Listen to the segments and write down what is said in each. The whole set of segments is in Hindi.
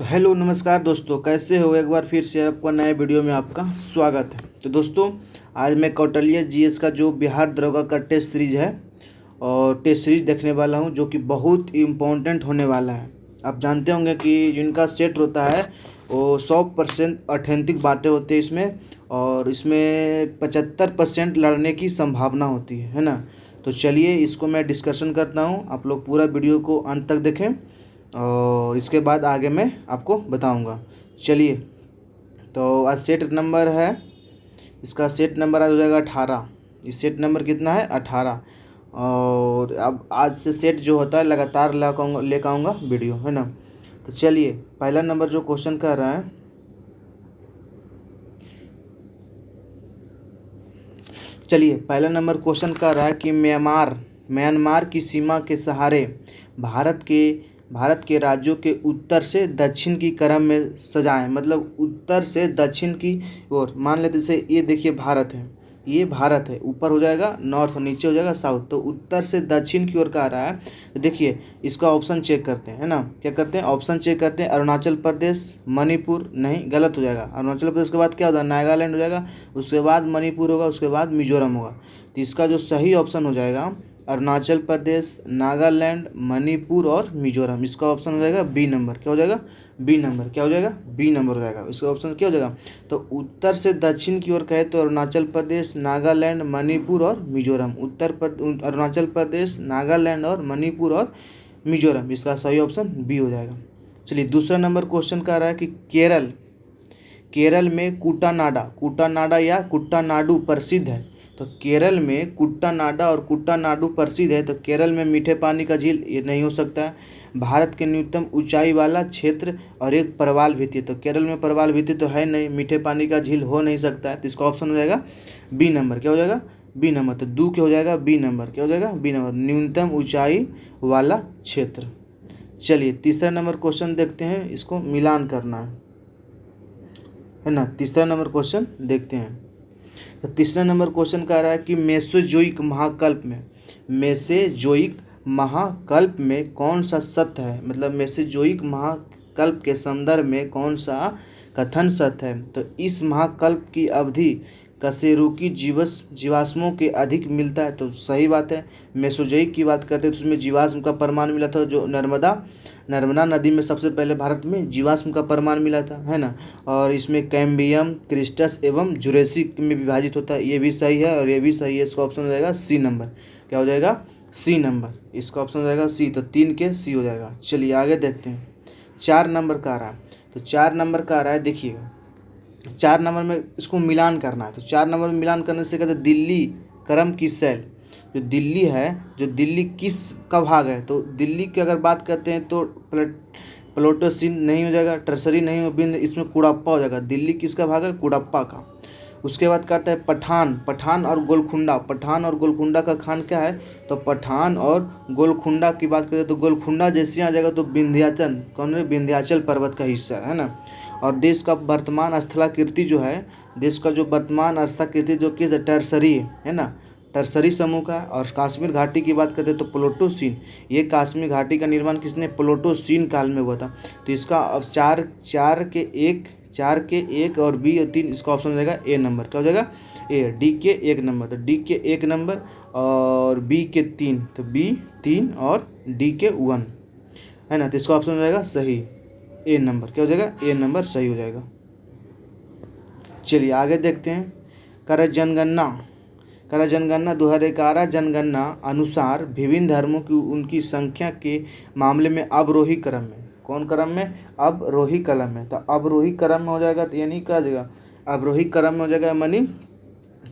तो हेलो नमस्कार दोस्तों, कैसे हो। एक बार फिर से आपका नए वीडियो में आपका स्वागत है। तो दोस्तों, आज मैं कौटिल्य जीएस का जो बिहार दरोगा का टेस्ट सीरीज है और टेस्ट सीरीज देखने वाला हूं, जो कि बहुत इम्पोर्टेंट होने वाला है। आप जानते होंगे कि जिनका सेट होता है वो 100% ऑथेंटिक बातें होती है इसमें, और इसमें 75% लड़ने की संभावना होती है ना। तो चलिए इसको मैं डिस्कशन करता हूँ, आप लोग पूरा वीडियो को अंत तक देखें और इसके बाद आगे मैं आपको बताऊंगा। चलिए, तो आज सेट नंबर है, इसका सेट नंबर आज हो जाएगा 18। ये सेट नंबर कितना है? 18। और अब आज से सेट जो होता है लगातार लेकर आऊँगा वीडियो, है ना। तो चलिए, पहला नंबर जो क्वेश्चन कर रहा है, चलिए पहला नंबर क्वेश्चन कर रहा है कि म्यांमार की सीमा के सहारे भारत के राज्यों के उत्तर से दक्षिण की क्रम में सजाएं। मतलब उत्तर से दक्षिण की ओर, मान लेते जैसे ये देखिए भारत है, ये भारत है, ऊपर हो जाएगा नॉर्थ और नीचे हो जाएगा साउथ। तो उत्तर से दक्षिण की ओर का आ रहा है। तो देखिए इसका ऑप्शन चेक करते हैं, है ना। क्या करते हैं? ऑप्शन चेक करते हैं। अरुणाचल प्रदेश, मणिपुर, नहीं गलत हो जाएगा। अरुणाचल प्रदेश के बाद क्या होगा? नागालैंड हो जाएगा, उसके बाद मणिपुर होगा, उसके बाद मिजोरम होगा। तो इसका जो सही ऑप्शन हो जाएगा अरुणाचल प्रदेश, नागालैंड, मणिपुर और मिजोरम। इसका ऑप्शन हो जाएगा बी नंबर। क्या हो जाएगा? B number. क्या हो जाएगा? बी नंबर हो जाएगा। इसका ऑप्शन क्या हो जाएगा? तो उत्तर से दक्षिण की ओर कहे तो अरुणाचल प्रदेश, नागालैंड, मणिपुर और मिजोरम। अरुणाचल प्रदेश, नागालैंड और मणिपुर और मिजोरम। इसका सही ऑप्शन बी हो जाएगा। चलिए, दूसरा नंबर क्वेश्चन का रहा है कि केरल में कुट्टानाडा या कुट्टानाडु प्रसिद्ध है। तो केरल में कुट्टानाडा और कुट्टानाडु प्रसिद्ध है। तो केरल में मीठे पानी का झील, ये नहीं हो सकता है। भारत के न्यूनतम ऊंचाई वाला क्षेत्र और एक प्रवाल भित्ति। तो केरल में प्रवाल भित्ति तो है नहीं, मीठे पानी का झील हो नहीं सकता है। तो इसका ऑप्शन हो जाएगा बी नंबर। क्या हो जाएगा? B number. तो दो क्या हो जाएगा? B number. क्या हो जाएगा? बी नंबर, न्यूनतम ऊंचाई वाला क्षेत्र। चलिए तीसरा नंबर क्वेश्चन देखते हैं, इसको मिलान करना है ना। तीसरा नंबर क्वेश्चन देखते हैं। तो तीसरा नंबर क्वेश्चन कह रहा है कि मेसेजोइक महाकल्प में कौन सा सत्य है। मतलब मेसेजोइक महाकल्प के संदर्भ में कौन सा कथन सत्य है। तो इस महाकल्प की अवधि कशेरुकी जीवाश्मों के अधिक मिलता है। तो सही बात है। मेसोजोइक की बात करते हैं तो उसमें जीवाश्म का प्रमाण मिला था, जो नर्मदा नदी में सबसे पहले भारत में जीवाश्म का प्रमाण मिला था, है ना। और इसमें कैम्बियम, क्रिस्टस एवं जुरेसिक में विभाजित होता है। ये भी सही है और ये भी सही है। इसका ऑप्शन हो जाएगा सी नंबर। क्या हो जाएगा? सी नंबर। इसका ऑप्शन हो जाएगा सी। तो 3 के सी हो जाएगा। चलिए आगे देखते हैं। 4 नंबर का आ रहा है। तो 4 नंबर का आ रहा है, देखिएगा 4 नंबर में इसको मिलान करना है। तो 4 नंबर में मिलान करने से कहते हैं दिल्ली क्रम की शैल। जो दिल्ली है, जो दिल्ली किस का भाग है। तो दिल्ली की अगर बात करते हैं तो प्लोटोसिन नहीं हो जाएगा, टर्सरी नहीं हो, बिंद, इसमें कुड़प्पा हो जाएगा। दिल्ली किसका भाग है? कुड़प्पा का। उसके बाद कहता है पठान और गोलकुंडा का खान क्या है। तो पठान और गोलकुंडा की बात करें तो गोलकुंडा जैसे आ जाएगा तो विंध्याचल, कौन है? विंध्याचल पर्वत का हिस्सा है ना। और देश का वर्तमान स्थलाकृति जो है, देश का जो वर्तमान स्थलाकृति जो कि टर्सरी है ना, टर्सरी समूह का। और कश्मीर घाटी की बात करते हैं तो प्लोटोसीन, ये कश्मीर घाटी का निर्माण किसने? प्लोटोसीन काल में हुआ था। तो इसका अब चार के एक और बी और 3, इसका ऑप्शन हो जाएगा ए नंबर। क्या हो जाएगा? ए। डी के 1 नंबर। तो डी के 1 नंबर और बी के 3, तो बी 3 और डी के 1, है ना। तो इसका ऑप्शन हो जाएगा सही, ए नंबर। क्या हो जाएगा? ए नंबर सही हो जाएगा। चलिए आगे देखते हैं। कर जनगणना 2011 जनगणना अनुसार विभिन्न धर्मों की उनकी संख्या के मामले में अवरोही क्रम में, कौन क्रम में? अवरोही क्रम में। तो अवरोही क्रम में हो जाएगा, तो यानी क्या हो जाएगा? अवरोही क्रम में हो जाएगा, यानी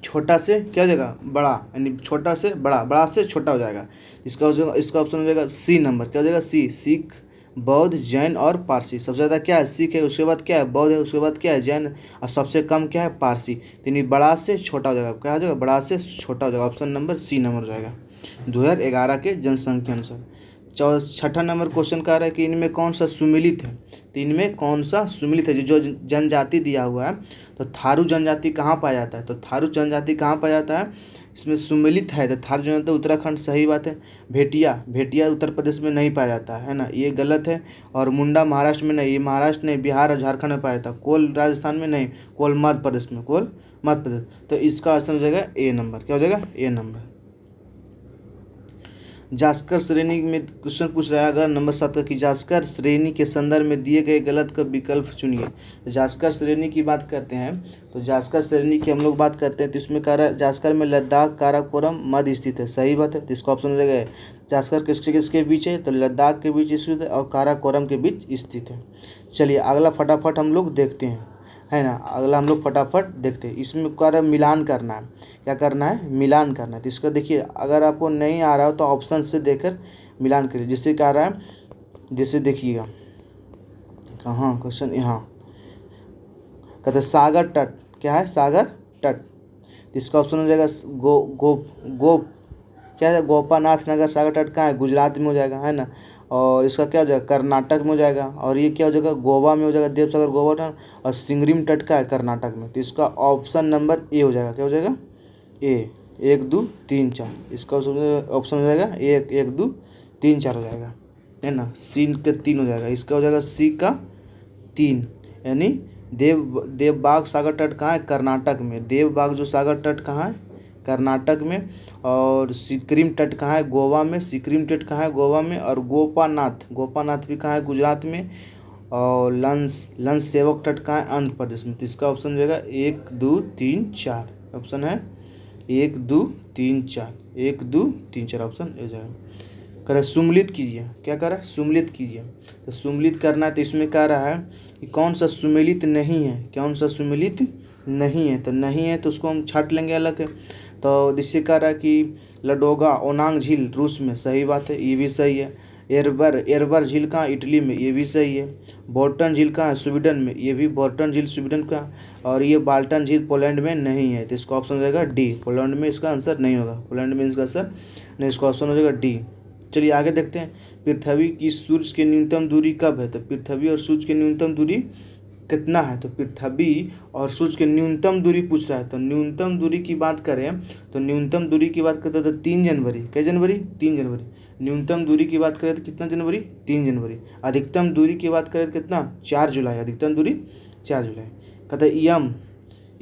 छोटा से क्या हो जाएगा? बड़ा, यानी छोटा से बड़ा, बड़ा से छोटा हो जाएगा। इसका ऑप्शन हो जाएगा सी नंबर। क्या हो जाएगा? सी। सिख, बौद्ध, जैन और पारसी। सबसे ज़्यादा क्या है? सिख है, उसके बाद क्या है? बौद्ध है, उसके बाद क्या है? जैन, और सबसे कम क्या है? पारसी। तो यानी बड़ा से छोटा हो जाएगा। क्या हो जाएगा? बड़ा से छोटा हो जाएगा। ऑप्शन नंबर सी नंबर हो जाएगा 2011 के जनसंख्या अनुसार। छठा नंबर क्वेश्चन कह रहा है कि इनमें कौन सा सुमिलित है। तो इनमें कौन सा सुमिलित है, जो जनजाति दिया हुआ है। तो थारू जनजाति कहाँ पाया जाता है, तो थारू जनजाति कहाँ पाया जाता है, इसमें सुमिलित है। तो थारू जनजाति उत्तराखंड, सही बात है। भेटिया उत्तर प्रदेश में नहीं पाया जाता है ना, ये गलत है। और मुंडा महाराष्ट्र में नहीं, ये महाराष्ट्र नहीं, बिहार और झारखंड में पाया जाता है। कोल राजस्थान में नहीं, कोल मध्य प्रदेश में, कोल मध्य प्रदेश। तो इसका आंसर हो जाएगा ए नंबर। क्या हो जाएगा, ए नंबर। जास्कर श्रेणी में क्वेश्चन पूछ रहा है अगर नंबर 7 का कि जास्कर श्रेणी के संदर्भ में दिए गए गलत का विकल्प चुनिए। तो जास्कर श्रेणी की बात करते हैं, तो जास्कर श्रेणी की हम लोग बात करते हैं तो इसमें जास्कर में लद्दाख काराकोरम मध्य स्थित है, सही बात है। तो इसका ऑप्शन हो जाएगा जास्कर किसके बीच है, तो लद्दाख के बीच स्थित है और काराकोरम के बीच स्थित है। चलिए अगला फटाफट हम लोग देखते हैं, है ना। अगला हम लोग फटाफट देखते हैं, इसमें कर मिलान करना है। क्या करना है, मिलान करना है। तो इसका देखिए, अगर आपको नहीं आ रहा हो तो ऑप्शन से देकर मिलान करिए। जिससे क्या रहा है, जैसे देखिएगा कहाँ क्वेश्चन, यहाँ कहते सागर तट, क्या है, सागर तट। तो इसका ऑप्शन हो जाएगा क्या है, गोपानाथ नगर सागर तट कहाँ है, गुजरात में हो जाएगा, है ना। और इसका क्या हो जाएगा, कर्नाटक में हो जाएगा। और ये क्या हो जाएगा, गोवा में हो जाएगा, देवसागर गोवा तट। और सिंगरिम तट का है कर्नाटक में। तो इसका ऑप्शन नंबर ए हो जाएगा। क्या हो जाएगा, ए, 1 2 3 4। इसका ऑप्शन हो जाएगा 1 2 3 4 हो जाएगा, है ना। सी का 3 हो जाएगा, इसका हो जाएगा सी का 3, यानी देवबाग सागर तट कहाँ है, कर्नाटक में। देवबाग जो सागर तट कहाँ है, कर्नाटक में। और सिक्किम तट कहाँ है, गोवा में। सिक्किम तट कहाँ है, गोवा में। और गोपानाथ भी कहाँ है, गुजरात में। और लंस सेवक तट कहाँ है, आंध्र प्रदेश में। तो इसका ऑप्शन हो जाएगा 1 2 3 4। ऑप्शन है 1 2 3 4, 1 2 3 4 ऑप्शन हो जाएगा। कह रहा है सुमिलित कीजिए, क्या कर रहा है, सुमिलित कीजिए। तो सुमिलित करना है, तो इसमें कह रहा है कि कौन सा सुमिलित नहीं है, कौन सा सुमिलित नहीं है। तो नहीं है तो उसको हम छाट लेंगे अलग है। तो जिससे कह रहा है कि लडोगा ओनांग झील रूस में, सही बात है, ये भी सही है। एरबर झील कहाँ, इटली में, ये भी सही है। बोर्टन झील कहाँ है, स्वीडन में, ये भी बोर्टन झील स्वीडन का। और ये बाल्टन झील पोलैंड में नहीं है। तो इसका ऑप्शन हो जाएगा डी, पोलैंड में इसका आंसर नहीं होगा, पोलैंड में इसका आंसर नहीं, इसका ऑप्शन हो जाएगा डी। चलिए आगे देखते हैं, पृथ्वी की सूर्य की न्यूनतम दूरी कब है। तो पृथ्वी और सूर्य की न्यूनतम दूरी कितना है, तो पृथ्वी और सूर्य की न्यूनतम दूरी पूछ रहा है। तो न्यूनतम दूरी की बात करें, तो न्यूनतम दूरी की बात करते हैं तो 3 जनवरी, क्या जनवरी, 3 जनवरी। न्यूनतम दूरी की बात करें तो कितना जनवरी, 3 जनवरी। अधिकतम दूरी की बात करें तो कितना, 4 जुलाई, अधिकतम दूरी 4 जुलाई। कहते हैं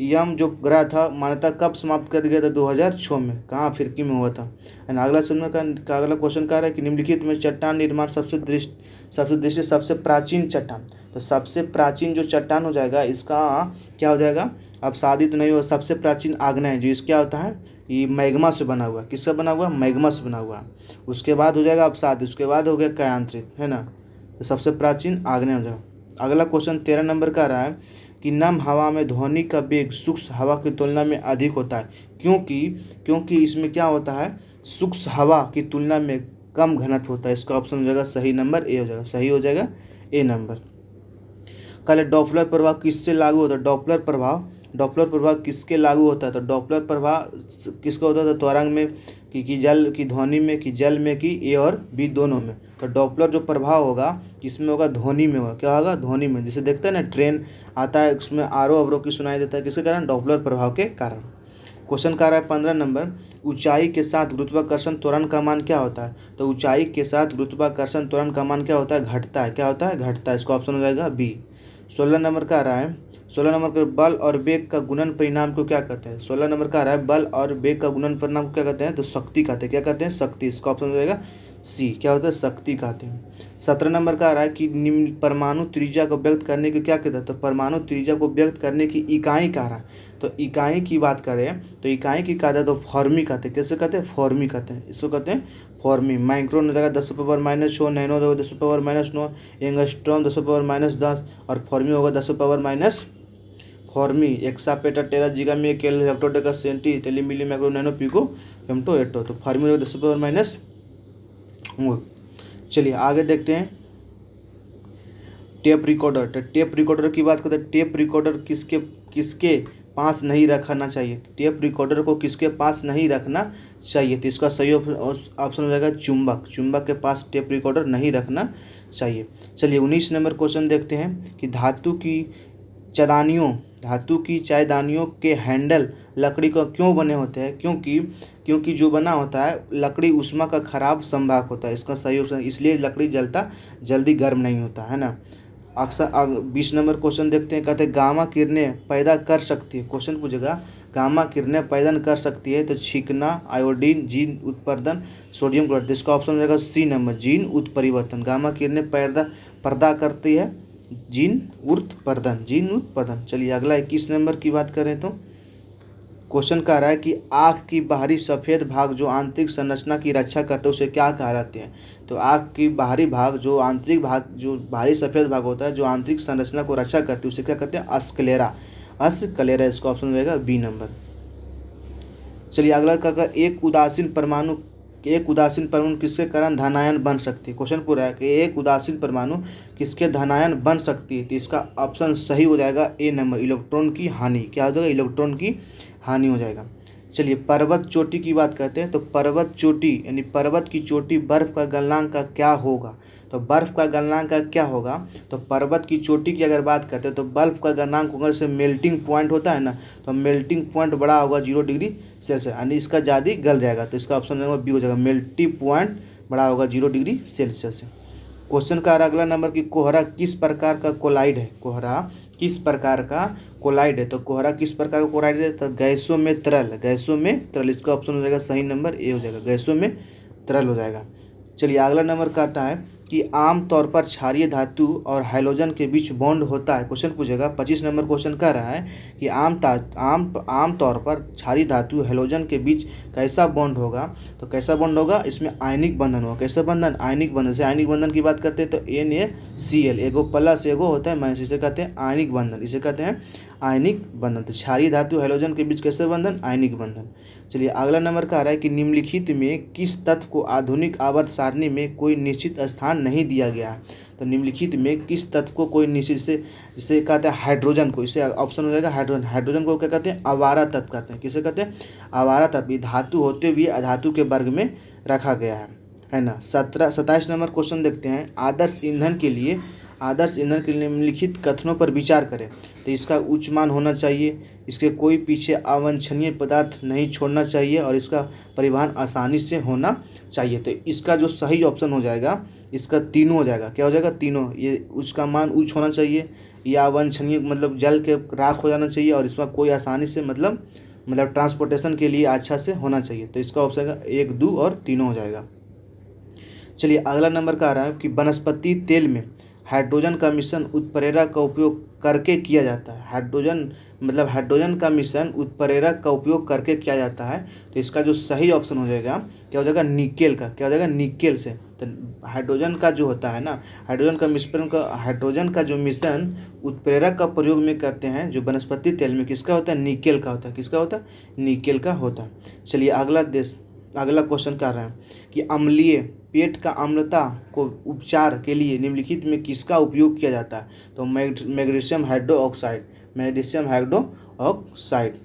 यम जो ग्रह था मान्यता कब समाप्त कर दिया था, 2006 में, कहाँ, अफ्रीका में हुआ था। एंड अगला समय का अगला क्वेश्चन कह रहा है कि निम्नलिखित में चट्टान निर्माण सबसे प्राचीन चट्टान। तो सबसे प्राचीन जो चट्टान हो जाएगा इसका क्या हो जाएगा, अब शादी तो नहीं हुआ, सबसे प्राचीन आग्नेय जो क्या होता है, ये मैग्मा से बना हुआ, किससे बना हुआ, मैग्मा से बना हुआ। उसके बाद हो जाएगा अब शादी, उसके बाद हो गया कयांत्रित, है ना। तो सबसे प्राचीन आग्नेय हो जाएगा। अगला क्वेश्चन 13 नंबर का रहा है कि नम हवा में ध्वनि का वेग सूक्ष्म हवा की तुलना में अधिक होता है, क्योंकि इसमें क्या होता है, सूक्ष्म हवा की तुलना में कम घनत्व होता है। इसका ऑप्शन हो जाएगा सही नंबर ए हो जाएगा, सही हो जाएगा ए नंबर। कल डॉपलर प्रभाव किससे लागू होता है, डॉपलर प्रभाव किसके लागू होता है। तो डॉपलर प्रभाव किसका होता है, तो त्वरंग में कि जल की ध्वनि में कि जल में कि ए और बी दोनों में। तो डॉपलर जो प्रभाव होगा किसमें होगा, ध्वनि में होगा, क्या होगा, ध्वनि में। जैसे देखते हैं ना ट्रेन आता है उसमें आरोह अवरोह सुनाई देता है, किसके कारण, डॉपलर प्रभाव के कारण। क्वेश्चन का रहा है 15 नंबर, ऊंचाई के साथ गुरुत्वाकर्षण त्वरण का मान क्या होता है। तो ऊंचाई के साथ गुरुत्वाकर्षण त्वरण का मान क्या होता है, घटता है, क्या होता है, घटता है। इसका ऑप्शन हो जाएगा बी। 16 नंबर का आ रहा है, 16 नंबर का बल और वेग का गुणन परिणाम को क्या कहते हैं। 16 नंबर का आ रहा है बल और वेग का गुणन परिणाम को क्या कहते हैं, तो शक्ति कहते हैं, क्या कहते हैं, शक्ति। इसका ऑप्शन हो जाएगा सी, क्या होता है, शक्ति कहते हैं। 17 नंबर का आ रहा है कि निम्न परमाणु त्रिज्या को व्यक्त करने को क्या कहते हैं। तो परमाणु त्रिज्या को व्यक्त करने की इकाई कह रहा है। तो इकाई की बात करें तो इकाई की कहते हैं तो फॉर्मी कहते हैं, कैसे कहते हैं, फॉर्मी कहते हैं, इसको कहते हैं फॉर्मी। माइक्रोन हो जाएगा 10⁻⁻�6, नैनो होगा 10⁻⁻9, एंगस्ट्रॉम 10⁻10 और फॉर्मी होगा 10⁻। फॉर्मी एक्सापेटा टेरा जिगा में केल hecto deca centi tele milli micro nano pico femto atto. तो फॉर्मी होगा 10⁻। चलिए आगे देखते हैं, टेप रिकॉर्डर। तो टेप रिकॉर्डर की बात करते हैं, टेप रिकॉर्डर किसके पास नहीं रखना चाहिए, टेप रिकॉर्डर को किसके पास नहीं रखना चाहिए? तो इसका सही ऑप्शन हो जाएगा चुंबक, चुंबक के पास टेप रिकॉर्डर नहीं रखना चाहिए। चलिए 19 नंबर क्वेश्चन देखते हैं कि धातु की चायदानियों के हैंडल लकड़ी का क्यों बने होते हैं? क्योंकि जो बना होता है लकड़ी ऊष्मा का खराब संभाग होता है, इसका सही ऑप्शन, इसलिए लकड़ी जल्दी गर्म नहीं होता है ना। अक्सर 20 नंबर क्वेश्चन देखते हैं, कहते हैं गामा किरणें पैदा कर सकती है, क्वेश्चन पूछेगा गामा किरणें पैदा कर सकती है तो छींकना, आयोडीन, जीन उत्पादन, सोडियम क्लोराइड। इसका ऑप्शन हो जाएगा सी नंबर, जीन उत्परिवर्तन। गामा किरणें पैदा करती है जीन उत्पादन। चलिए अगला 21 नंबर की बात करें तो क्वेश्चन कह रहा है कि आँख की बाहरी सफ़ेद भाग जो आंतरिक संरचना की रक्षा करते हैं उसे क्या कहलाते हैं? तो आँख की बाहरी भाग जो आंतरिक भाग जो बाहरी सफ़ेद भाग होता है जो आंतरिक संरचना को रक्षा करती है उसे क्या कहते हैं? स्क्लेरा। इसका ऑप्शन रहेगा बी नंबर। चलिए अगला का एक उदासीन परमाणु किसके कारण धनायन बन सकती है? क्वेश्चन पूरा है कि एक उदासीन परमाणु किसके धनायन बन सकती है? तो इसका ऑप्शन सही हो जाएगा ए नंबर, इलेक्ट्रॉन की हानि। क्या हो जाएगा? इलेक्ट्रॉन की हानि हो जाएगा। चलिए पर्वत चोटी की बात करते हैं तो पर्वत चोटी यानी पर्वत की चोटी बर्फ का गलनांक का क्या होगा? तो बर्फ का गलनांक का क्या होगा? तो पर्वत की चोटी की अगर बात करते हैं तो बर्फ का गलनांक होगा, जैसे मेल्टिंग पॉइंट होता है ना, तो मेल्टिंग पॉइंट बड़ा होगा 0 डिग्री सेल्सियस यानी इसका ज़्यादा गल जाएगा, तो इसका ऑप्शन नंबर बी हो जाएगा, मेल्टिंग पॉइंट बड़ा होगा 0 डिग्री सेल्सियस से। क्वेश्चन का अगला नंबर की कोहरा किस प्रकार का कोलाइड है? कोहरा किस प्रकार का कोलाइड है? तो कोहरा किस प्रकार का कोलाइड है? तो गैसों में तरल। इसका ऑप्शन हो जाएगा सही नंबर ए हो जाएगा, गैसों में तरल हो जाएगा। चलिए अगला नंबर कहता है कि आम तौर पर क्षारीय धातु और हाइड्रोजन के बीच बॉन्ड होता है। क्वेश्चन पूछेगा 25 नंबर क्वेश्चन कह रहा है कि आम तौर पर क्षारीय धातु हाइड्रोजन के बीच कैसा बॉन्ड होगा? तो कैसा बॉन्ड होगा? इसमें आयनिक बंधन होगा। कैसा बंधन? आयनिक बंधन। से आयनिक बंधन की बात करते हैं तो NaCl, एगो प्लस एगो होता है माइनस, इसे कहते हैं आयनिक बंधन, इसे कहते हैं आयनिक बंधन। तो क्षारीय धातु हाइड्रोजन के बीच कैसे बंधन? आयनिक बंधन। चलिए अगला नंबर कह रहा है कि निम्नलिखित में किस तत्व को आधुनिक आवर्त सारणी में कोई निश्चित स्थान नहीं दिया गया है? तो निम्नलिखित में किस तत्व को कोई निश्चित इसे कहते हैं हाइड्रोजन को, इसे ऑप्शन हो जाएगा हाइड्रोजन को क्या कहते हैं? आवारा तत्व कहते हैं। किसे कहते हैं? आवारा तत्व। ये धातु होते हुए अधातु के वर्ग में रखा गया है ना। 27 नंबर क्वेश्चन देखते हैं, आदर्श ईंधन के लिए निम्नलिखित कथनों पर विचार करें। तो इसका उच्च मान होना चाहिए, इसके कोई पीछे अवांछनीय पदार्थ नहीं छोड़ना चाहिए और इसका परिवहन आसानी से होना चाहिए। तो इसका जो सही ऑप्शन हो जाएगा इसका तीनों हो जाएगा। क्या हो जाएगा? तीनों। ये उसका मान उच्च होना चाहिए, या अवांछनीय मतलब जल के राख हो जाना चाहिए, और इसमें कोई आसानी से मतलब ट्रांसपोर्टेशन के लिए अच्छा से होना चाहिए। तो इसका ऑप्शन 1, 2 और तीनों हो जाएगा। चलिए अगला नंबर का आ रहा है कि वनस्पति तेल में हाइड्रोजन का मिश्रण उत्प्रेरक का उपयोग करके किया जाता है। हाइड्रोजन का मिश्रण उत्प्रेरक का उपयोग करके किया जाता है। तो इसका जो सही ऑप्शन हो जाएगा क्या हो जाएगा? निकेल का। क्या हो जाएगा? निकेल से। तो हाइड्रोजन का जो होता है ना, हाइड्रोजन का जो मिश्रण उत्प्रेरक का प्रयोग में करते हैं जो वनस्पति तेल में, किसका होता है? निकेल का होता है। किसका होता है? निकेल का होता है। चलिए अगला क्वेश्चन कर रहे हैं कि अम्लीय पेट का अम्लता को उपचार के लिए निम्नलिखित में किसका उपयोग किया जाता है? तो मैग्नीशियम हाइड्रोक्साइड,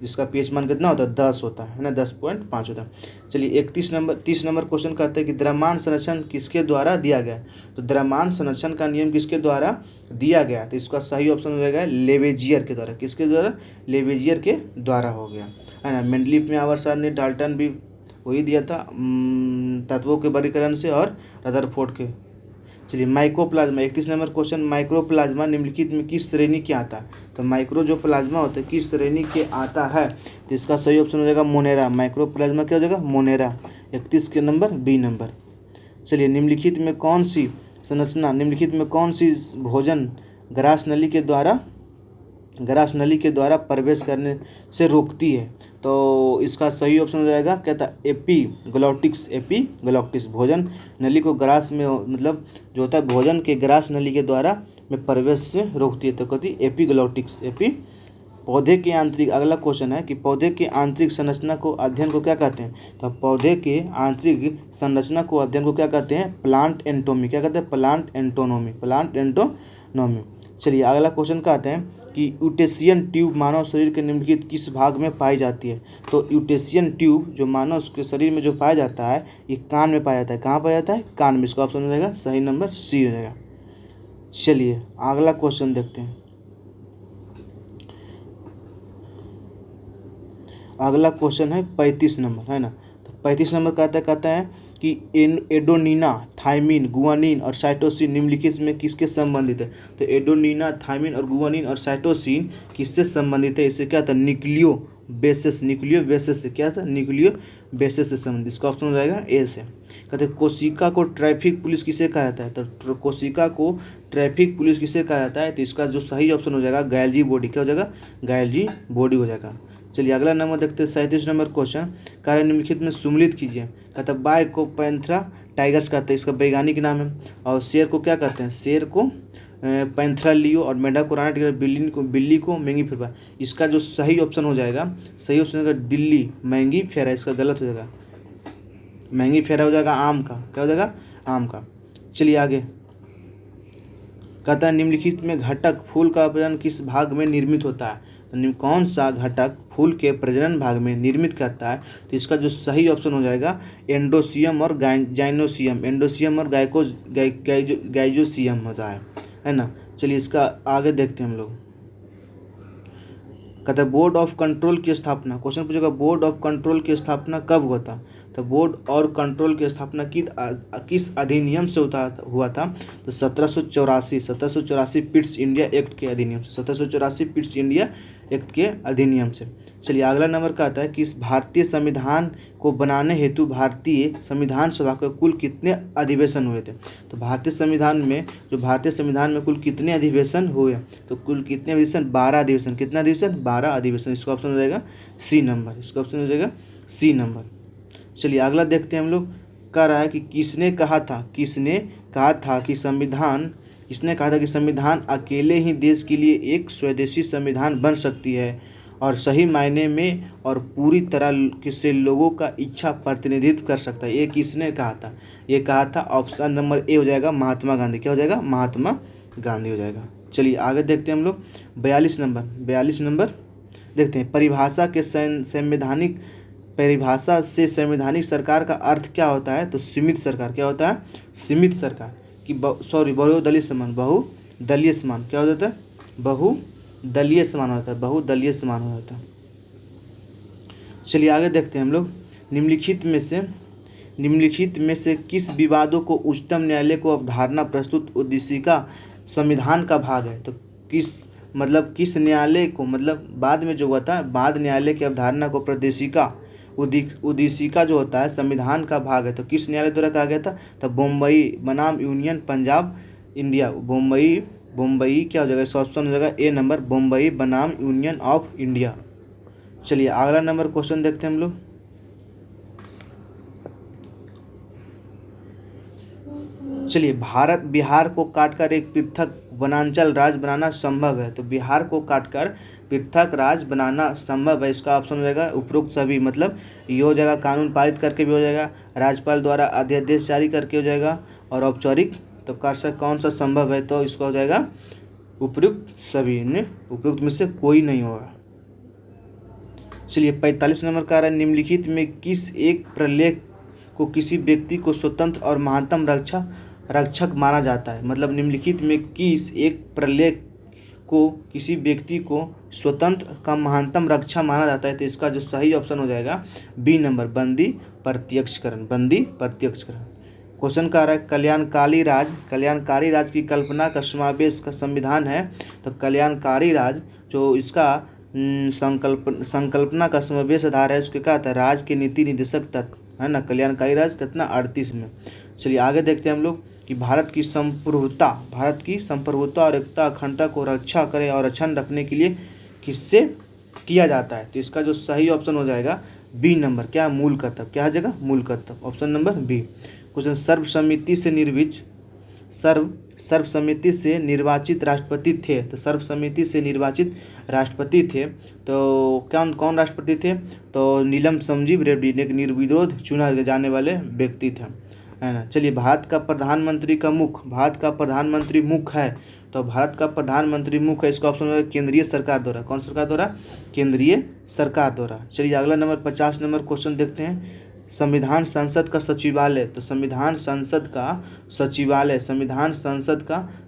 जिसका पीएच मान कितना होता है? 10 होता है ना, 10.5 होता है। चलिए 30 नंबर क्वेश्चन कहते हैं कि द्रव्यमान संरक्षण किसके द्वारा दिया गया? तो द्रव्यमान संरक्षण का नियम किसके द्वारा दिया गया? तो इसका सही ऑप्शन हो जाएगा लेवेजियर के द्वारा। किसके द्वारा? लेवेजियर के द्वारा हो गया है ना। मेंडलीफ में आवर्त सारणी, डाल्टन भी वही दिया था तत्वों के वर्गीकरण से, और रदरफोर्ड के। चलिए माइक्रोप्लाज्मा 31 नंबर क्वेश्चन, माइक्रोप्लाज्मा निम्नलिखित में किस श्रेणी के आता है? तो माइक्रो जो प्लाज्मा होता है किस श्रेणी के आता है? तो इसका सही ऑप्शन हो जाएगा मोनेरा। माइक्रोप्लाज्मा क्या हो जाएगा? मोनेरा। 31 के नंबर बी नंबर। चलिए निम्नलिखित में कौन सी भोजन ग्रास नली के द्वारा प्रवेश करने से रोकती है? तो इसका सही ऑप्शन हो जाएगा कहता है एपीग्लॉटिक्स। भोजन नली को ग्रास में मतलब जो होता है भोजन के ग्रास नली के द्वारा में प्रवेश से रोकती है, तो कहती है एपीग्लॉटिक्स। पौधे के आंतरिक, अगला क्वेश्चन है कि पौधे के आंतरिक संरचना को अध्ययन को क्या कहते हैं? तो पौधे के आंतरिक संरचना को अध्ययन को क्या कहते हैं? Plant anatomy. क्या कहते हैं? प्लांट एंटोनोमी। चलिए अगला क्वेश्चन का आते हैं कि यूटेशियन ट्यूब मानव शरीर के निम्नलिखित किस भाग में पाई जाती है। तो यूटेशियन ट्यूब जो मानव के शरीर में जो पाया जाता है ये कान में पाया जाता है। कहाँ पाया जाता है? कान में। इसका ऑप्शन हो जाएगा सही नंबर सी हो जाएगा। चलिए अगला क्वेश्चन देखते हैं। अगला क्वेश्चन है 35 नंबर, है ना। तो 35 नंबर कहता है कि एडोनिना, थायमिन, गुआनिन और साइटोसिन निम्नलिखित में किसके संबंधित है। तो एडोनिना, थायमिन और गुआनिन और साइटोसिन किससे संबंधित है? इससे क्या था? न्यूक्लियो बेसिस से क्या था? न्यूक्लियो बेसिस से संबंधित। इसका ऑप्शन हो जाएगा ए से। कहते हैं कोशिका को ट्रैफिक पुलिस किसे कहा जाता है। तो कोशिका को ट्रैफिक पुलिस किसे कहा जाता है? तो इसका जो सही ऑप्शन हो जाएगा गायल्जी बॉडी। क्या हो जाएगा? गायल्जी बॉडी हो जाएगा। चलिए अगला नंबर देखते हैं 37 नंबर क्वेश्चन। कार्य निम्नलिखित में सम्मिलित कीजिए। कहता है बाघ को पैंथरा टाइगर्स कहते हैं, इसका वैज्ञानिक नाम है। और शेर को क्या कहते हैं? शेर को पैंथरा लियो और मेंढक को राणा टाइगर, बिल्ली को मैंगी फेरा। इसका जो सही ऑप्शन हो जाएगा, सही ऑप्शन होगा दिल्ली मैंगी फेरा। इसका गलत हो जाएगा, मैंगी फेरा हो जाएगा आम का। क्या हो जाएगा? आम का। चलिए आगे कहता है निम्नलिखित में घटक फूल का प्रजनन किस भाग में निर्मित होता है। तो कौन सा घटक फूल के प्रजनन भाग में निर्मित करता है? तो इसका जो सही ऑप्शन हो जाएगा एंडोसियम और जाइनोसियम। एंडोसियम और गाइजोसियम होता है ना। चलिए इसका आगे देखते हैं हम लोग। कहता है बोर्ड ऑफ कंट्रोल की स्थापना, क्वेश्चन पूछेगा बोर्ड ऑफ कंट्रोल की स्थापना कब हुआ था। तो बोर्ड और कंट्रोल की स्थापना किस अधिनियम से हुआ था। तो 1784 पिट्स इंडिया एक्ट के अधिनियम से। 1784 पिट्स इंडिया एक्ट के अधिनियम से। चलिए अगला नंबर का आता है कि इस भारतीय संविधान को बनाने हेतु भारतीय संविधान सभा के कुल कितने अधिवेशन हुए थे। तो भारतीय संविधान में कुल कितने अधिवेशन हुए। तो कुल कितने अधिवेशन? 12 अधिवेशन। कितना अधिवेशन? 12 अधिवेशन। इसका ऑप्शन हो जाएगा सी नंबर। इसका ऑप्शन हो जाएगा सी नंबर। चलिए अगला देखते हैं हम लोग। कह रहा है कि किसने कहा था कि संविधान अकेले ही देश के लिए एक स्वदेशी संविधान बन सकती है और सही मायने में और पूरी तरह से लोगों का इच्छा प्रतिनिधित्व कर सकता है। ये किसने कहा था? ये कहा था ऑप्शन नंबर ए हो जाएगा महात्मा गांधी। क्या हो जाएगा? महात्मा गांधी हो जाएगा। चलिए आगे देखते हैं हम लोग 42 नंबर देखते हैं। परिभाषा से संवैधानिक सरकार का अर्थ क्या होता है। तो सीमित सरकार। क्या होता है? सीमित सरकार की बहुदलीय समान। क्या हो जाता है? बहुदलीय समान होता है। चलिए आगे देखते हैं हम लोग। निम्नलिखित में से किस विवादों को उच्चतम न्यायालय को अवधारणा प्रस्तुत उद्देशिका संविधान का भाग है। तो किस न्यायालय को, मतलब बाद में जो हुआ था, बाद न्यायालय की अवधारणा को प्रदेशिका उद्देशिका जो होता है संविधान का भाग है। तो किस न्यायालय द्वारा कहा गया था। तो बम्बई बनाम यूनियन पंजाब इंडिया। बम्बई क्या हो जाएगा? इसका ऑप्शन हो जाएगा ए नंबर, बम्बई बनाम यूनियन ऑफ इंडिया। चलिए अगला नंबर क्वेश्चन देखते हैं हम लोग। चलिए बिहार को काटकर एक पृथक वनांचल राज्य बनाना संभव है। तो बिहार को काटकर पृथक राज्य बनाना संभव है। इसका ऑप्शन हो जाएगा उपरोक्त सभी। मतलब ये हो जाएगा कानून पारित करके भी हो जाएगा, राज्यपाल द्वारा अध्यादेश जारी करके हो जाएगा और औपचारिक। तो कौन सा संभव है। तो इसका हो जाएगा उपयुक्त सभी। उपयुक्त में से कोई नहीं होगा। चलिए 45 नंबर का है निम्नलिखित में किस एक प्रलेख को किसी व्यक्ति को स्वतंत्र और महानतम रक्षक माना जाता है। मतलब निम्नलिखित में किस एक प्रलेख को किसी व्यक्ति को स्वतंत्र का महानतम रक्षा माना जाता है। तो इसका जो सही ऑप्शन हो जाएगा बी नंबर, बंदी प्रत्यक्षकरण। क्वेश्चन का रहा है कल्याणकारी राज की कल्पना का समावेश का संविधान है। तो कल्याणकारी राज जो इसका संकल्पना का समावेश आधार है, उसके क्या आता है? राज के नीति निर्देशक तत्व, है ना। कल्याणकारी राज कितना? 38 में। चलिए आगे देखते हैं हम लोग कि भारत की संप्रभुता और एकता अखंडता को रक्षा करे और अक्षुण्ण रखने के लिए किससे किया जाता है। तो इसका जो सही ऑप्शन हो जाएगा बी नंबर, क्या? मूल कर्तव्य। क्या हो जाएगा? मूल कर्तव्य। Option number B. क्वेश्चन सर्वसम्मति से निर्वाचित राष्ट्रपति थे। तो सर्वसम्मति से निर्वाचित राष्ट्रपति थे तो कौन राष्ट्रपति थे। तो नीलम संजीव रेड्डी एक निर्विरोध चुना जाने वाले व्यक्ति थे, है ना। चलिए, भारत का प्रधानमंत्री मुख्य है, तो भारत का प्रधानमंत्री मुख्य है, इसका ऑप्शन होगा केंद्रीय सरकार द्वारा। कौन सरकार द्वारा? केंद्रीय सरकार द्वारा। चलिए अगला नंबर 50 नंबर क्वेश्चन देखते हैं। संविधान संसद का सचिवालय, तो संविधान संसद का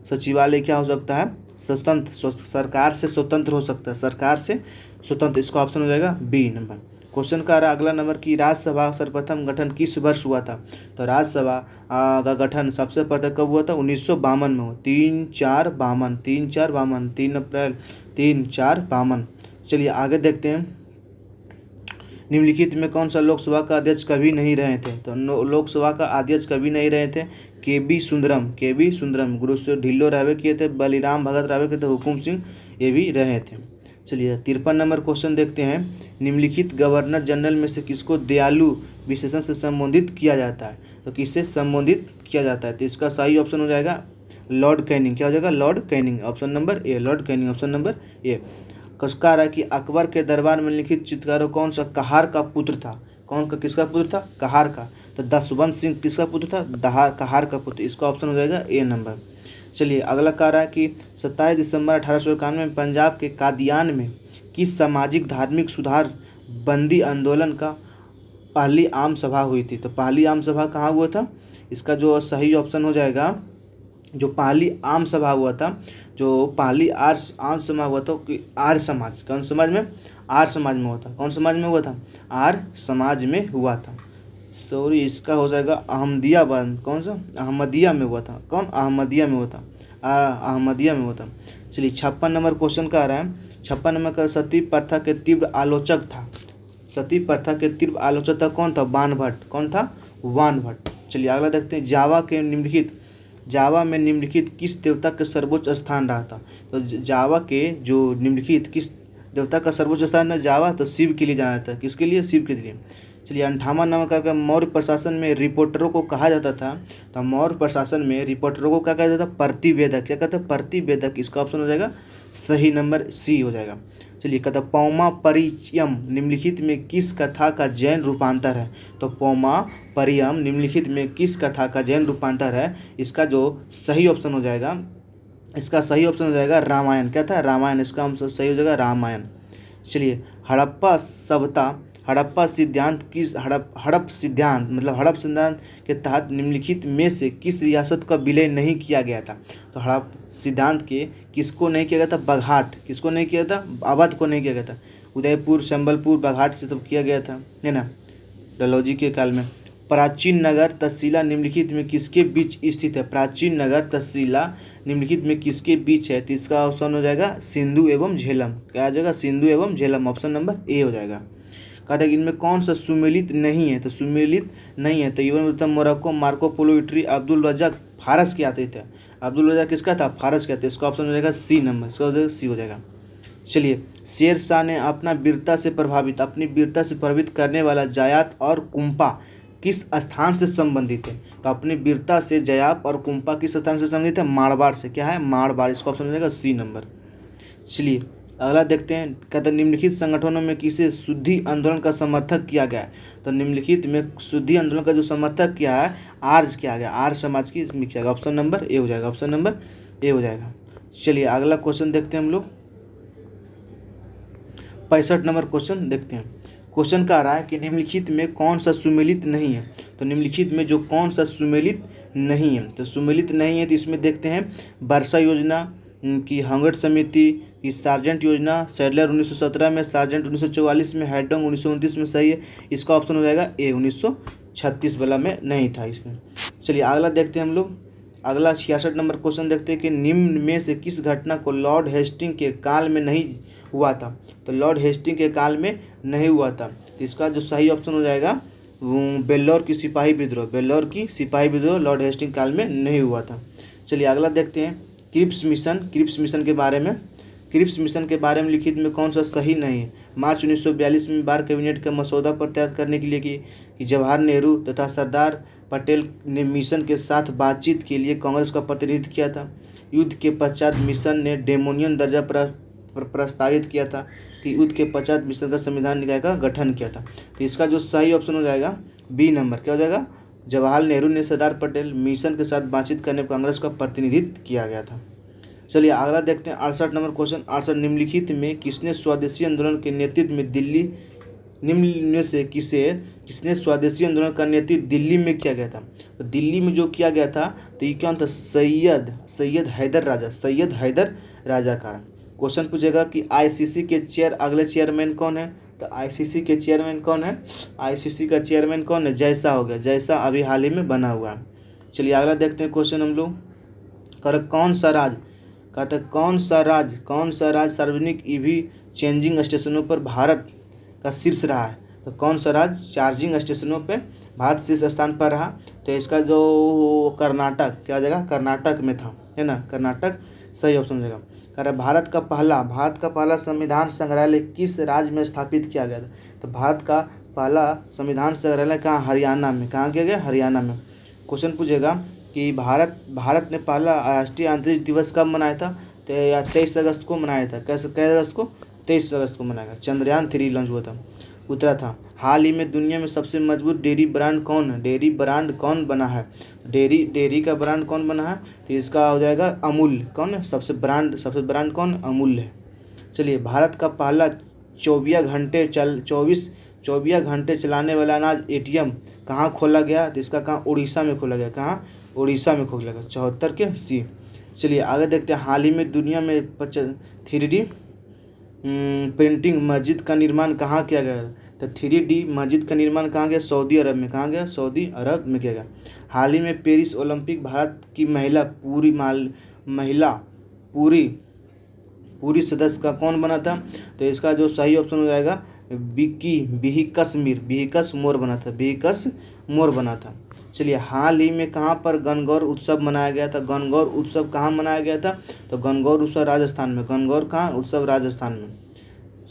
सचिवालय क्या हो सकता है? स्वतंत्र, सरकार से स्वतंत्र हो सकता है, सरकार से स्वतंत्र। इसका ऑप्शन हो जाएगा बी नंबर। क्वेश्चन का अगला नंबर की राज्यसभा सर्वप्रथम गठन किस वर्ष हुआ था? तो राज्यसभा का गठन सबसे प्रथम कब हुआ था? 1952 में हुआ। 3 अप्रैल 3/4/52। चलिए आगे देखते हैं। निम्नलिखित में कौन सा लोकसभा का अध्यक्ष कभी नहीं रहे थे? तो लोकसभा का अध्यक्ष कभी नहीं रहे थे के बी सुंदरम। गुरु से ढिल्लो रावे किए थे, बलिराम भगत रावे किए थे, हुकुम सिंह ये भी रहे थे। चलिए 53 नंबर क्वेश्चन देखते हैं। निम्नलिखित गवर्नर जनरल में से किसको दयालु विशेषण से संबोधित किया जाता है? तो किससे संबोधित किया जाता है? तो इसका सही ऑप्शन हो जाएगा लॉर्ड कैनिंग। क्या हो जाएगा? Lord Canning, option number A, Lord Canning, option number A. कहा है कि अकबर के दरबार में लिखित चित्रकारों कौन सा कहार का पुत्र था? किसका पुत्र था? कहार का। तो दशवंत सिंह किसका पुत्र था? कहार का पुत्र। इसका ऑप्शन हो जाएगा ए नंबर। चलिए अगला कह रहा है कि 27 दिसंबर 1891 में पंजाब के कादियान में किस सामाजिक धार्मिक सुधार बंदी आंदोलन का पहली आम सभा हुई थी? तो पहली आम सभा कहाँ हुआ था? इसका जो सही ऑप्शन हो जाएगा, जो पहली आम सभा हुआ था, जो पहली आम सभा हुआ था कि आर्य समाज, कौन समाज में? आर्य समाज में हुआ था। कौन समाज में हुआ था? आर्य समाज में हुआ था। सॉरी, इसका हो जाएगा अहमदियाबाद। कौन सा? अहमदिया में हुआ था। कौन? अहमदिया में हुआ था, अहमदिया में हुआ था। चलिए 56 नंबर क्वेश्चन का आ रहा है। 56 नंबर का सती प्रथा के तीव्र आलोचक था। सती प्रथा के तीव्र आलोचक था कौन था? बाणभट्ट। कौन था? बाणभट्ट। चलिए अगला देखते हैं। जावा में निम्नलिखित किस देवता के सर्वोच्च स्थान रहा था? तो जावा के जो निम्नलिखित किस देवता का सर्वोच्च स्थान है जावा? तो शिव के लिए जाना जाता है। किसके लिए? शिव के लिए। चलिए 58 नंबर का मौर्य प्रशासन में रिपोर्टरों को कहा जाता था। तो मौर्य प्रशासन में रिपोर्टरों को क्या कहा जाता था? प्रतिवेदक। क्या कहते हैं? प्रतिवेदक। इसका ऑप्शन हो जाएगा सही नंबर सी हो जाएगा। चलिए कहता है पौमा परिचयम निम्नलिखित में किस कथा का जैन रूपांतर है? तो पौमा परियम निम्नलिखित में किस कथा का जैन रूपांतर है? इसका जो सही ऑप्शन हो जाएगा, इसका सही ऑप्शन हो जाएगा रामायण। क्या था? रामायण। इसका आंसर सही हो जाएगा रामायण। चलिए हड़प्पा सिद्धांत हड़प सिद्धांत के तहत निम्नलिखित में से किस रियासत का विलय नहीं किया गया था? तो हड़प सिद्धांत के किसको नहीं किया गया था? बघाट। किसको नहीं किया था? अवध को नहीं किया गया था। उदयपुर, संबलपुर, बघाट से तो किया गया था, है ना, डलहौजी के काल में। प्राचीन नगर तक्षशिला निम्नलिखित में किसके बीच स्थित है? प्राचीन नगर तक्षशिला निम्नलिखित में किसके बीच है? तो इसका ऑप्शन हो जाएगा सिंधु एवं झेलम। क्या आ जाएगा? सिंधु एवं झेलम, ऑप्शन नंबर ए हो जाएगा। कहते हैं कि इनमें कौन सा सुमेलित नहीं है? तो सुमेलित नहीं है तो Ibn Battuta, Morocco, Marco Polo Italy, Abdul Razzaq फारस के आते थे। अब्दुल रज़ाक किसका था? फारस का था। इसका ऑप्शन हो जाएगा सी नंबर। इसका हो जाएगा सी हो जाएगा। चलिए शेर शाह ने अपनी वीरता से प्रभावित करने वाला जायत और कुंपा किस स्थान से संबंधित है? तो अपनी वीरता से जयाप और कुंपा किस स्थान से संबंधित है? मारवाड़ से। क्या है? मारवाड़। इसका ऑप्शन हो जाएगा सी नंबर। चलिए अगला देखते हैं। कहते हैं निम्नलिखित संगठनों में किसे शुद्धि आंदोलन का समर्थक किया गया है? तो निम्नलिखित में शुद्धि आंदोलन का जो समर्थक किया है आर्य किया गया, आर्य समाज की किया गया। ऑप्शन नंबर ए हो जाएगा, ऑप्शन नंबर ए हो जाएगा। चलिए अगला क्वेश्चन देखते हैं हम लोग। 65 नंबर क्वेश्चन देखते हैं। क्वेश्चन का आ रहा है कि निम्नलिखित में कौन सा सुमेलित नहीं है? तो निम्नलिखित में जो कौन सा सुमेलित नहीं है, तो सुमेलित नहीं है तो इसमें देखते हैं वर्षा योजना की, हंगट समिति की, सार्जेंट योजना, सैडलर 1917 में, सार्जेंट 1944 में, हैडोंग 1929 में। सही है। इसका ऑप्शन हो जाएगा ए, 1936 वाला में नहीं था इसमें। चलिए अगला देखते हैं हम लोग। अगला 66 नंबर क्वेश्चन देखते हैं कि निम्न में से किस घटना को लॉर्ड हेस्टिंग के काल में नहीं हुआ था? तो लॉर्ड हेस्टिंग के काल में नहीं हुआ था। तो इसका जो सही ऑप्शन हो जाएगा बेल्लौर की सिपाही विद्रोह। बेल्लौर की सिपाही विद्रोह लॉर्ड हेस्टिंग काल में नहीं हुआ था। चलिए अगला देखते हैं क्रिप्स मिशन के बारे में। क्रिप्स मिशन के बारे में लिखित में कौन सा सही नहीं है? मार्च 1942 में बार कैबिनेट का मसौदा पर तैयार करने के लिए कि जवाहर नेहरू तथा सरदार पटेल ने मिशन के साथ बातचीत के लिए कांग्रेस का प्रतिनिधित्व किया था। युद्ध के पश्चात मिशन ने डेमोनियन दर्जा प्रस्तावित किया था कि युद्ध के पश्चात मिशन का संविधान निकाय का गठन किया था। तो इसका जो सही ऑप्शन हो जाएगा बी नंबर। क्या हो जाएगा? जवाहरलाल नेहरू ने सरदार पटेल मिशन के साथ बातचीत करने पर कांग्रेस का प्रतिनिधित्व किया गया था। चलिए अगला देखते हैं 68 नंबर क्वेश्चन। 68 निम्नलिखित में किसने स्वदेशी आंदोलन के नेतृत्व में निम्न में से किसने स्वदेशी आंदोलन का नेतृत्व दिल्ली में किया गया था? तो दिल्ली में जो किया गया था तो ये कौन था? सैयद हैदर राजा का। क्वेश्चन पूछेगा कि आईसीसी के अगले चेयरमैन कौन है? तो आईसीसी के चेयरमैन कौन है? आईसीसी का चेयरमैन कौन है? जैसा हो गया, जैसा अभी हाल ही में बना हुआ है। चलिए अगला देखते हैं क्वेश्चन हम लोग। कौन सा राज्य कहते हैं कौन सा राज्य सार्वजनिक ईवी चेंजिंग स्टेशनों पर भारत का शीर्ष रहा है? तो कौन सा राज्य चार्जिंग स्टेशनों पे भारत शीर्ष स्थान पर रहा? तो इसका जो कर्नाटक, क्या जगह? कर्नाटक में था, है ना, कर्नाटक सही ऑप्शन हो जाएगा। कह रहा भारत का पहला संविधान संग्रहालय किस राज्य में स्थापित किया गया था? तो भारत का पहला संविधान संग्रहालय कहाँ? हरियाणा में। कहाँ किया गया? हरियाणा में। क्वेश्चन पूछेगा कि भारत ने पहला राष्ट्रीय अंतरिक्ष दिवस कब मनाया था? तो 23 अगस्त को मनाया था। कैसे? 23 अगस्त को मनाया गया। चंद्रयान 3 लॉन्च हुआ था। उत्तरा था हाल ही में दुनिया में सबसे मजबूत डेयरी ब्रांड कौन है? डेयरी ब्रांड कौन बना है? डेयरी का ब्रांड कौन बना है? तो इसका हो जाएगा अमूल। कौन है सबसे ब्रांड कौन? अमूल है। चलिए भारत का पहला 24 घंटे चलाने वाला अनाज एटीएम कहाँ खोला गया? तो इसका कहाँ? उड़ीसा में खोला गया। कहाँ? उड़ीसा में खोला गया। 74 के सी। चलिए आगे देखते हैं। हाल ही में दुनिया में 3D प्रिंटिंग मस्जिद का निर्माण कहाँ किया गया? तो 3D मस्जिद का निर्माण कहाँ गया? सऊदी अरब में। कहाँ गया? सऊदी अरब में किया गया। हाल ही में पेरिस ओलंपिक भारत की पूरी सदस्य का कौन बना था? तो इसका जो सही ऑप्शन हो जाएगा बिहिकस मोर बना था। चलिए हाल ही में कहाँ पर गणगौर उत्सव मनाया गया था? गणगौर उत्सव कहाँ मनाया गया था? तो गणगौर उत्सव राजस्थान में। गणगौर कहाँ? उत्सव राजस्थान में।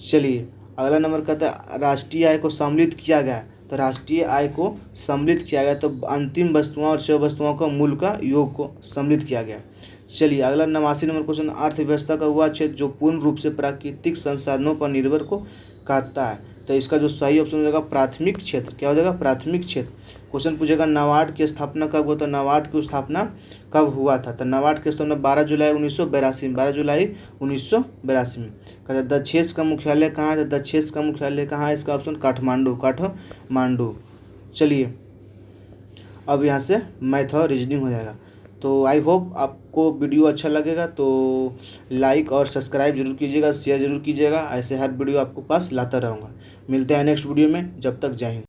चलिए अगला नंबर कहता है राष्ट्रीय आय को सम्मिलित किया गया। तो राष्ट्रीय आय को सम्मिलित किया गया तो अंतिम वस्तुओं और सेवा वस्तुओं का मूल्य का योग को सम्मिलित किया गया। चलिए अगला 89 नंबर क्वेश्चन। अर्थव्यवस्था का वह क्षेत्र जो पूर्ण रूप से प्राकृतिक संसाधनों पर निर्भर को कहता है। तो इसका जो सही ऑप्शन हो जाएगा प्राथमिक क्षेत्र। क्या हो जाएगा? प्राथमिक क्षेत्र। क्वेश्चन पूछेगा नाबार्ड की स्थापना कब हुआ था? नाबार्ड की स्थापना कब हुआ था? तो नाबार्ड की स्थापना 12 जुलाई 1982 में। 12 जुलाई 1982 में। कहता है दक्षेस का मुख्यालय कहाँ है? तो दक्षेस का मुख्यालय कहाँ है? इसका ऑप्शन काठमांडू। चलिए अब यहाँ से मैथ और रीजनिंग हो जाएगा। तो आई होप आपको वीडियो अच्छा लगेगा तो लाइक और सब्सक्राइब जरूर कीजिएगा, शेयर जरूर कीजिएगा। ऐसे हर वीडियो आपको पास लाता रहूँगा। मिलते हैं नेक्स्ट वीडियो में, जब तक जय हिंद।